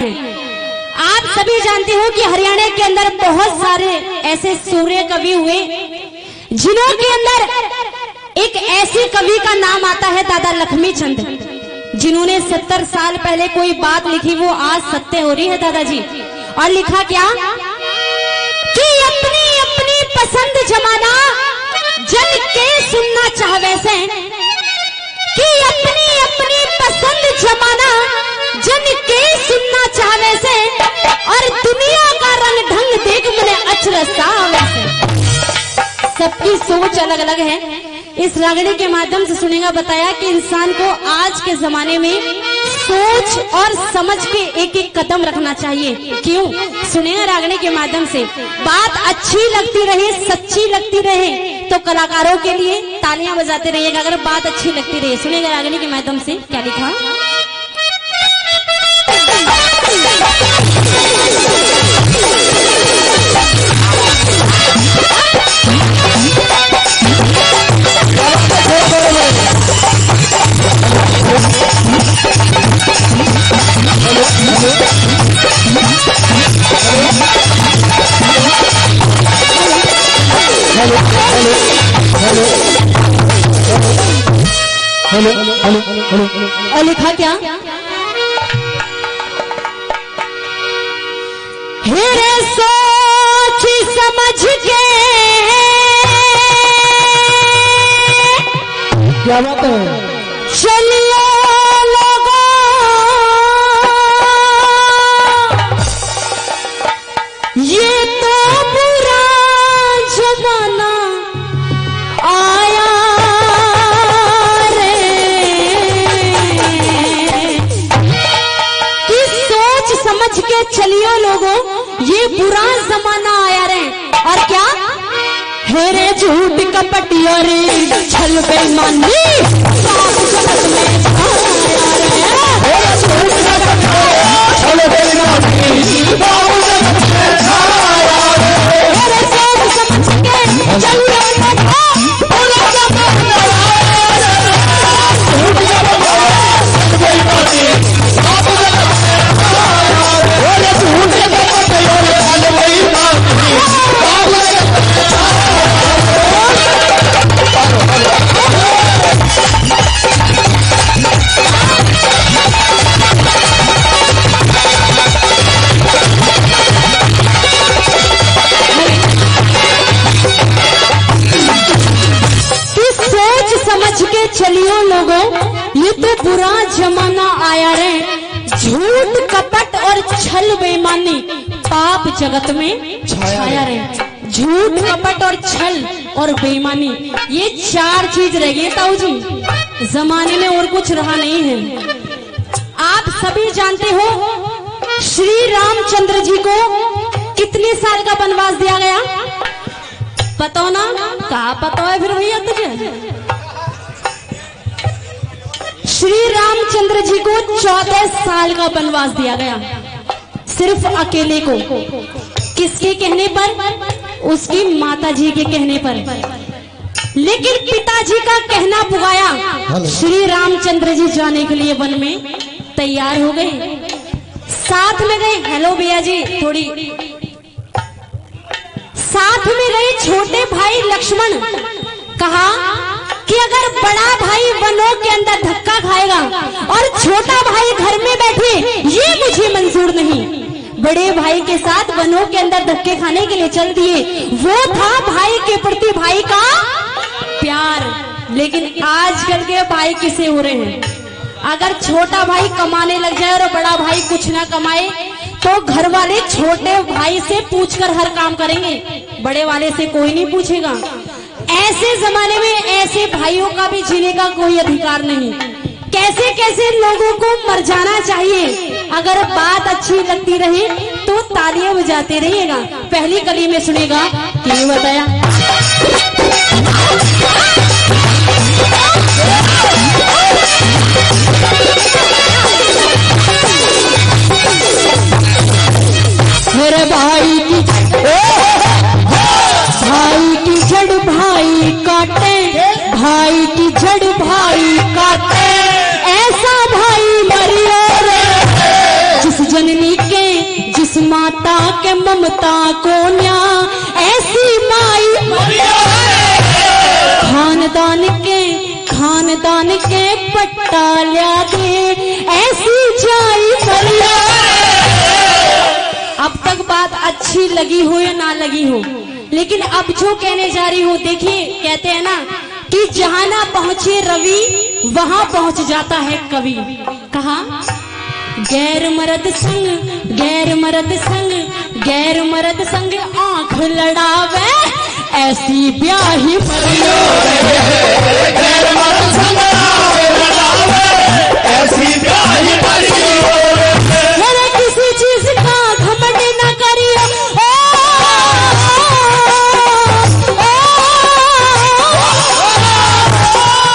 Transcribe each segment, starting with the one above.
आप सभी जानते हो कि हरियाणा के अंदर बहुत सारे ऐसे सूर्य कवि हुए जिन्हों के अंदर एक ऐसी कवि का नाम आता है दादा लक्ष्मीचंद, जिन्होंने 70 साल पहले कोई बात लिखी वो आज सत्य हो रही है दादाजी। और लिखा क्या कि अपनी अपनी पसंद जमाना जन के सुनना चाहवे से, कि अपनी अपनी पसंद जमाना जन के सुनना चाहवे से, और दुनिया का रंग ढंग देख मुझे अचरसा वैसे। सबकी सोच अलग अलग है। इस रागनी के माध्यम से सुनेगा बताया कि इंसान को आज के जमाने में सोच और समझ के एक एक कदम रखना चाहिए। क्यों? सुनेगा रागनी के माध्यम से। बात अच्छी लगती रहे, सच्ची लगती रहे तो कलाकारों के लिए तालियां बजाते रहिएगा अगर बात अच्छी लगती रहे। सुनेगा रागनी के माध्यम से क्या लिखा। और लिखा क्या, हेरे सोच समझ के क्या बात है, चलिए लोगों ये तो बुरा जमाना आया रे, कि सोच समझ के चलियो लोगों ये बुरा जमाना आया रे। और क्या, हेरे झूठ कपटी और छल बेईमानी साथ जगत में छाया रे। झूठ कपटी छल बेईमानी साथ जगत में छाया रे। हेरे सोच समझ के चलियो लोगों बुरा जमाना आया रे। झूठ कपटी बेईमानी साथ जगत में छाया रे। हेरे झूठ कपटी और छल बेईमानी साथ जगत में छाया चलियो लोगों ये तो बुरा जमाना आया रे। झूठ कपट और छल बेईमानी पाप जगत में छाया रे। झूठ कपट और छल और बेईमानी ये 4 चीज रह गई ताऊ जी, जमाने में और कुछ रहा नहीं है। आप सभी जानते हो श्री रामचंद्र जी को कितने साल का वनवास दिया गया? पता ना, कहा पता है फिर भैया तुझे? श्री रामचंद्र जी को 14 साल का वनवास दिया गया, सिर्फ अकेले को। किसके कहने पर? उसकी माता जी के कहने पर। लेकिन पिताजी का कहना पुगाया, श्री रामचंद्र जी जाने के लिए वन में तैयार हो गए, साथ में गए। हेलो भैया जी थोड़ी, साथ में गए छोटे भाई लक्ष्मण। कहा कि अगर बड़ा भाई वनों के अंदर धक्का खाएगा और छोटा भाई घर में बैठे ये मुझे मंजूर नहीं। बड़े भाई के साथ वनों के अंदर धक्के खाने के लिए चल दिए। वो था भाई के प्रति भाई का प्यार। लेकिन आजकल के भाई किसे हो रहे हैं? अगर छोटा भाई कमाने लग जाए और बड़ा भाई कुछ ना कमाए तो घर वाले छोटे भाई से पूछकर हर काम करेंगे, बड़े वाले से कोई नहीं पूछेगा। ऐसे जमाने में ऐसे भाइयों का भी जीने का कोई अधिकार नहीं। कैसे कैसे लोगों को मर जाना चाहिए। अगर बात अच्छी लगती रहे तो तालियां बजाते रहिएगा। पहली कली में सुनेगा कि बताया मेरे भाई की जड़ भाई काटे, भाई की जड़ भाई काटे, ऐसा भाई मरियो रे जिस जननी माता के ममता को न्या ऐसी माई खानदान के पट्टा लिया दे ऐसी जाई मरिया। अब तक बात अच्छी लगी हो या ना लगी हो, लेकिन अब जो कहने जा रही हूँ, देखिए कहते हैं ना कि जहां ना पहुंचे रवि वहां पहुंच जाता है कवि। कहा गैर मर्द संग आंख लड़ावे ऐसी ब्याही मरियो। गैर मर्द संग आंख लड़ावे ऐसी ब्याही मरियो। मेरे किसी चीज का घमंड न करियो,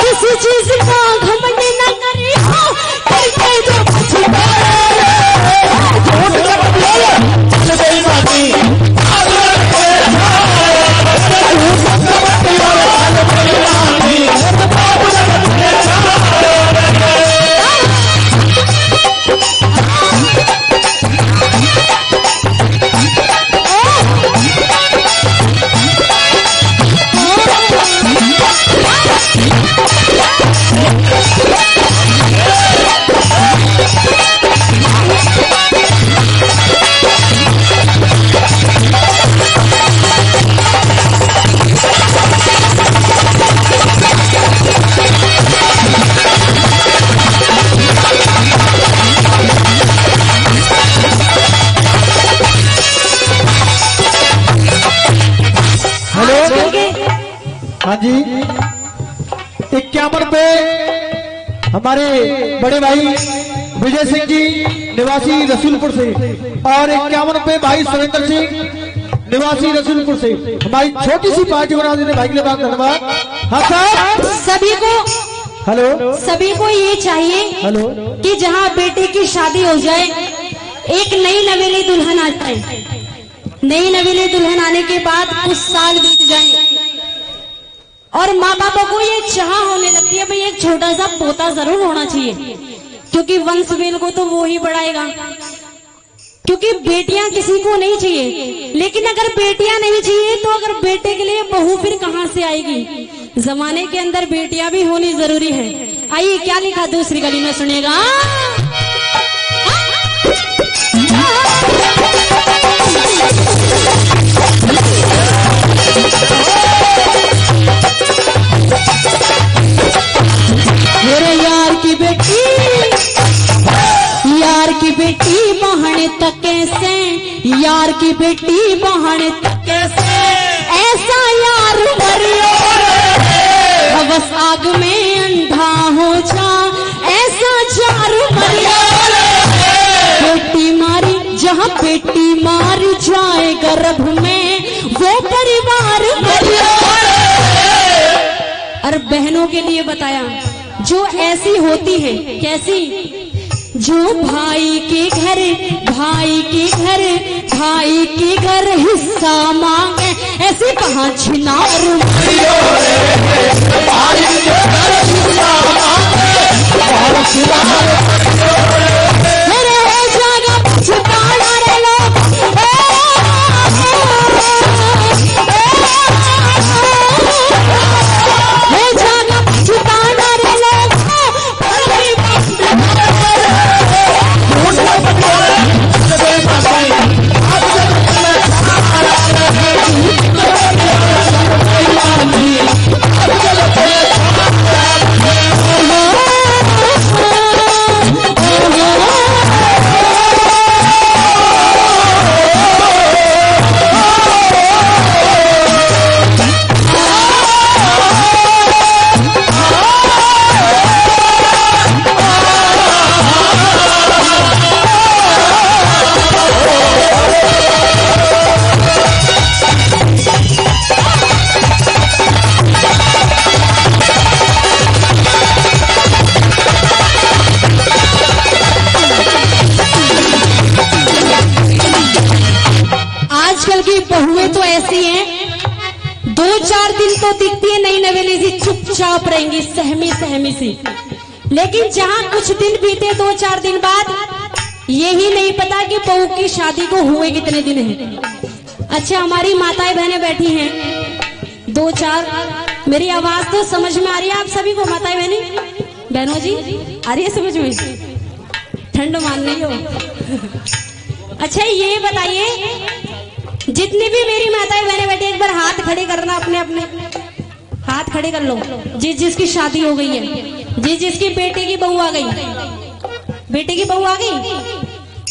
किसी चीज का घमंड न करियो, करके जो हाँ जी 51 पे हमारे बड़े भाई विजय सिंह जी निवासी रसूलपुर से, और 51 पे भाई सुरेंद्र सिंह निवासी रसूलपुर से हमारी छोटी सी पार्टी बना देने भाई के लिए बहुत धन्यवाद। हाँ साहब सभी को ये चाहिए कि जहाँ बेटे की शादी हो जाए एक नई नवेली दुल्हन आ जाए। नई नवेली दुल्हन आने के बाद कुछ साल बीत जाए और माँ बापा को ये चाह होने लगती है भाई एक छोटा सा पोता जरूर होना चाहिए, क्योंकि वंश वेल को तो वो ही बढ़ाएगा। क्योंकि बेटियां किसी को नहीं चाहिए, लेकिन अगर बेटियां नहीं चाहिए तो अगर बेटे के लिए बहू फिर कहां से आएगी। जमाने के अंदर बेटियां भी होनी जरूरी है। आइए क्या लिखा दूसरी गली में सुनिएगा। मेरे यार की बेटी बहन तके से, यार की बेटी बहन तके से ऐसा यार मरियो। बस आग में अंधा हो जा ऐसा जार मरियो। बेटी मारी जहाँ बेटी मार जाए गर्भ में वो परिवार मरियो। और बहनों के लिए बताया जो ऐसी होती है, कैसी, जो भाई के घर हिस्सा मांगे ऐसे कहाँ छिनार मरियो। मेरे जागा छिपाना रे लोग, तो दिखती है नई नवेली सी, चुपचाप रहेंगी सहमी सी। लेकिन जहां कुछ दिन बीते 2-4 दिन बाद यही नहीं पता कि बहू की शादी को हुए कितने दिन हैं। अच्छा, हमारी माताएं बहनें बैठी हैं, 2-4। मेरी आवाज तो समझ में आ रही है आप सभी को? माताएं बहनों जी, आ रही है समझ में? ठंड मान रही हो? अच्छा, ये बताइए, जितनी भी मेरी माताएं बहनें बैठी, एक बार हाथ खड़े करना, अपने अपने हाथ खड़े कर लो। जिसकी शादी हो गई है, जिसकी बेटे की बहू आ गई, बेटे की बहू आ गई।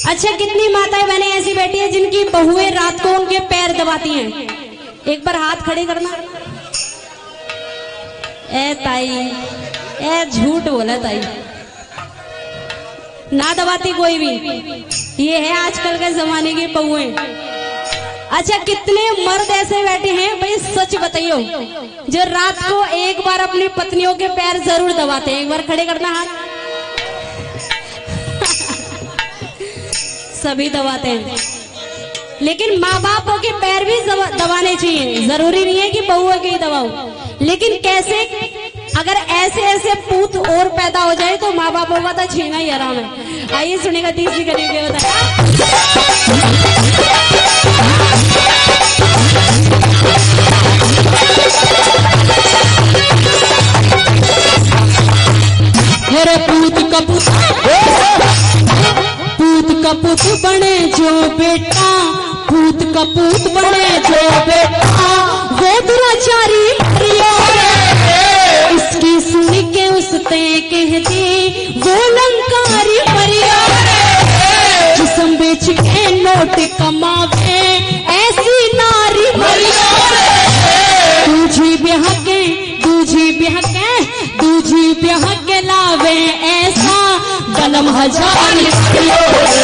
अच्छा, कितनी माताएं बहनें ऐसी बैठी है जिनकी बहुएं रात को उनके पैर दबाती हैं? एक बार हाथ खड़े करना। ए ताई, ए झूठ बोला ताई, ना दबाती कोई भी। ये है आजकल के जमाने की बहुएं। अच्छा, कितने मर्द ऐसे बैठे हैं भाई, सच बताइयो, जो रात को एक बार अपनी पत्नियों के पैर जरूर दबाते हैं? एक बार खड़े करना हाथ। सभी दबाते हैं, लेकिन माँ बापों के पैर भी दबाने चाहिए। जरूरी नहीं है कि बहुओं के ही दबाओ, लेकिन कैसे? अगर ऐसे ऐसे पूत और पैदा हो जाए तो माँ बापों का तो छीना ही आराम है। आइए सुनेगा तीसरी कड़ी के बताया। पूत का पूत बने जो बेटा, पूत का पूत बने जो बेटा, वो दुराचारी मरियो रे। इसकी सुन के उसते कहती वो लंकारी मरियो रे। जिस्म बेच के नोट कमावे ऐसी नारी मरियो रे। दूजी ब्याह के लावे ऐसा बलम हजार मरियो रे।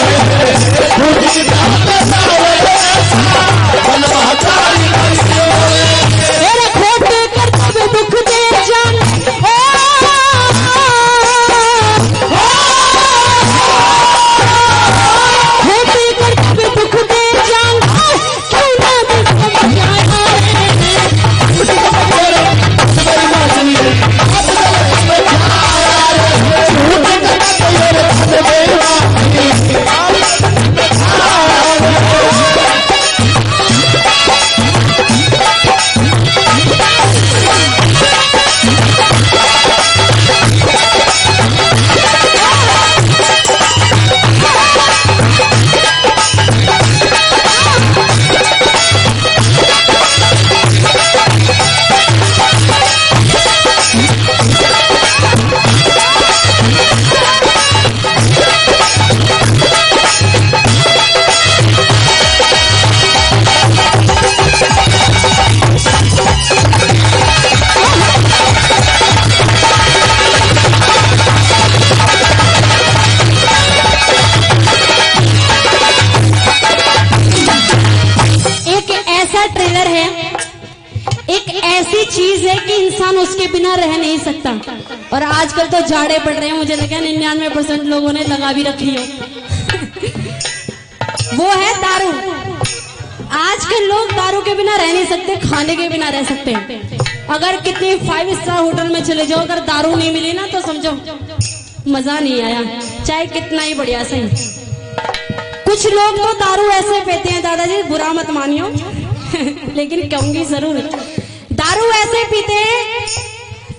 मेरे खोटे करते हुए दुख दे जान, खोटे करते हुए दुख दे जान, क्यों ना दुख समझाना चीज है कि इंसान उसके बिना रह नहीं सकता। और आजकल तो जाड़े पड़ रहे हैं, मुझे लगा 99% लोगों ने लगा भी रखी है। वो है दारू। आजकल लोग दारू के बिना रह नहीं सकते, खाने के बिना रह सकते हैं। अगर कितने 5 स्टार होटल में चले जाओ, अगर दारू नहीं मिली ना तो समझो मजा नहीं आया, चाहे कितना ही बढ़िया सही। कुछ लोग तो दारू ऐसे पीते हैं, दादाजी बुरा मत मानियो लेकिन कहूंगी जरूर, दारू ऐसे पीते हैं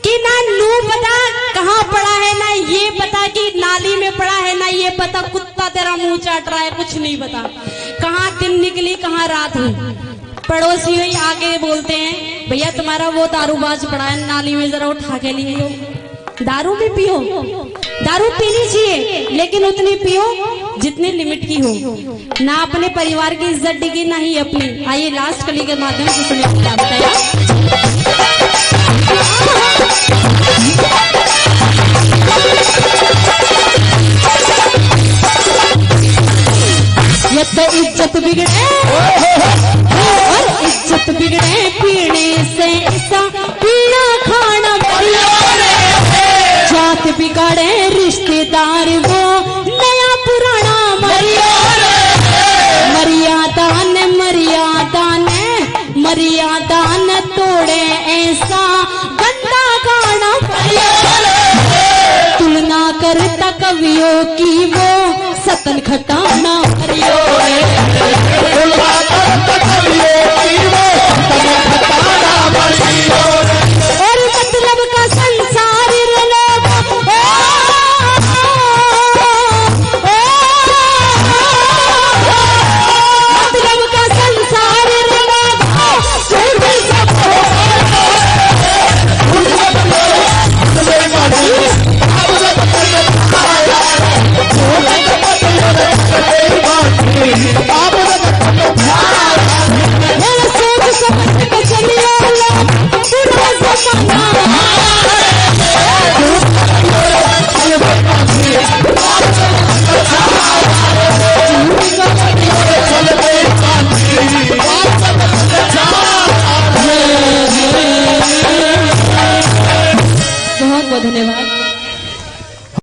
कि ना नू पता कहाँ पड़ा है, ना ये पता कि नाली में पड़ा है, ना ये पता कुत्ता तेरा मुंह चाट रहा है, कुछ नहीं पता कहाँ दिन निकली कहाँ रात हुई। पड़ोसी ही आके बोलते हैं भैया तुम्हारा वो दारूबाज पड़ा है नाली में, जरा उठा के लिए। दारू भी पियो, दारू पीनी चाहिए लेकिन उतनी पियो जितनी लिमिट की हो, ना अपने परिवार की इज्जत डिगी ना ही अपनी। आइए लास्ट कली के माध्यम से सुनिए क्या बताया। ये तो इज्जत बिगड़े और इज्जत बिगड़े पीने से, ऐसा पीना खाना जात बिगाड़े रिश्तेदार वो नया पुराना मर्यादा ने मर्यादा न तोड़े ऐसा गंदा गाना। तुलना करता कवियों की वो सतन थकान